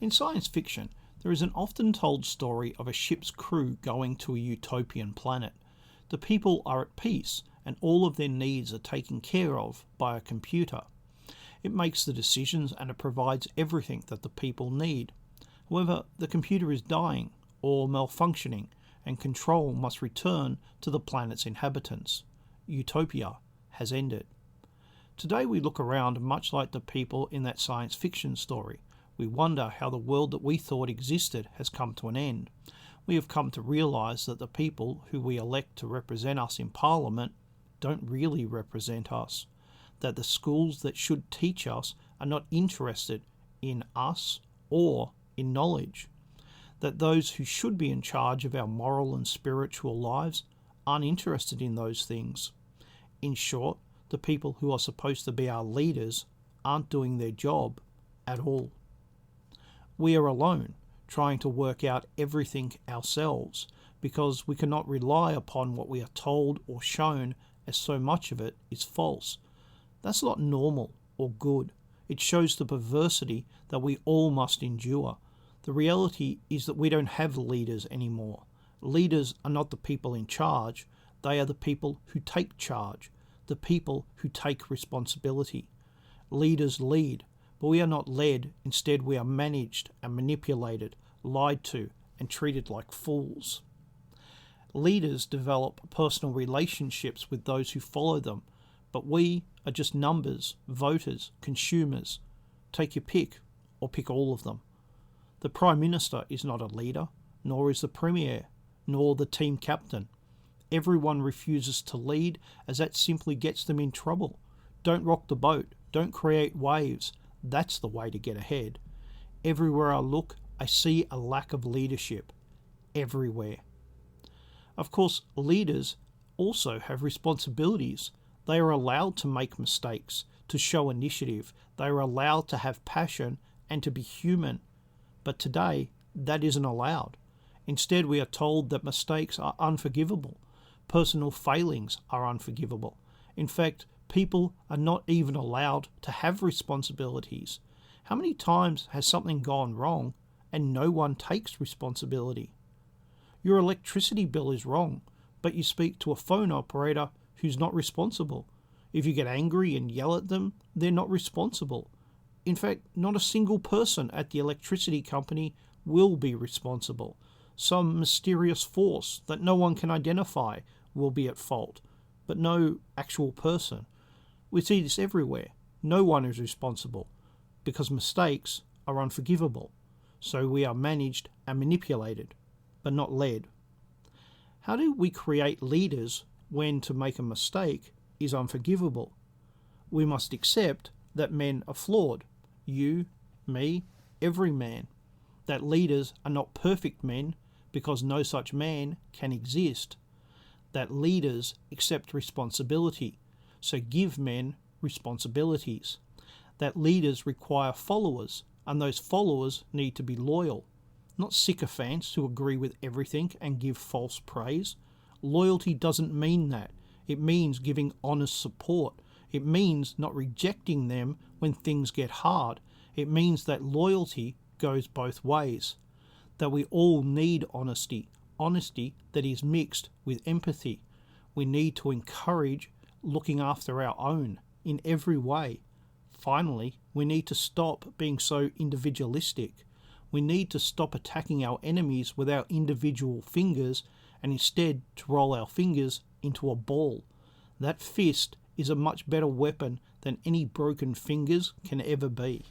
In science fiction, there is an often told story of a ship's crew going to a utopian planet. The people are at peace and all of their needs are taken care of by a computer. It makes the decisions and it provides everything that the people need. However, the computer is dying or malfunctioning and control must return to the planet's inhabitants. Utopia has ended. Today we look around much like the people in that science fiction story. We wonder how the world that we thought existed has come to an end. We have come to realise that the people who we elect to represent us in Parliament don't really represent us. That the schools that should teach us are not interested in us or in knowledge. That those who should be in charge of our moral and spiritual lives aren't interested in those things. In short, the people who are supposed to be our leaders aren't doing their job at all. We are alone, trying to work out everything ourselves, because we cannot rely upon what we are told or shown, as so much of it is false. That's not normal or good. It shows the perversity that we all must endure. The reality is that we don't have leaders anymore. Leaders are not the people in charge. They are the people who take charge, the people who take responsibility. Leaders lead, but we are not led. Instead, we are managed and manipulated, lied to, and treated like fools. Leaders develop personal relationships with those who follow them, but we are just numbers, voters, consumers. Take your pick, or pick all of them. The Prime Minister is not a leader, nor is the Premier, nor the team captain. Everyone refuses to lead, as that simply gets them in trouble. Don't rock the boat, don't create waves. That's the way to get ahead. Everywhere I look, I see a lack of leadership. Everywhere. Of course, leaders also have responsibilities. They are allowed to make mistakes, to show initiative. They are allowed to have passion and to be human. But today, that isn't allowed. Instead, we are told that mistakes are unforgivable. Personal failings are unforgivable. In fact, people are not even allowed to have responsibilities. How many times has something gone wrong and no one takes responsibility? Your electricity bill is wrong, but you speak to a phone operator who's not responsible. If you get angry and yell at them, they're not responsible. In fact, not a single person at the electricity company will be responsible. Some mysterious force that no one can identify will be at fault, but no actual person. We see this everywhere. No one is responsible because mistakes are unforgivable. So we are managed and manipulated, but not led. How do we create leaders when to make a mistake is unforgivable? We must accept that men are flawed. You, me, every man. That leaders are not perfect men because no such man can exist. That leaders accept responsibility, so give men responsibilities. That leaders require followers, and those followers need to be loyal, not sycophants who agree with everything and give false praise. Loyalty doesn't mean that. It means giving honest support. It means not rejecting them when things get hard. It means that loyalty goes both ways. That we all need honesty that is mixed with empathy. We need to encourage looking after our own in every way. Finally, we need to stop being so individualistic. We need to stop attacking our enemies with our individual fingers and instead to roll our fingers into a ball. That fist is a much better weapon than any broken fingers can ever be.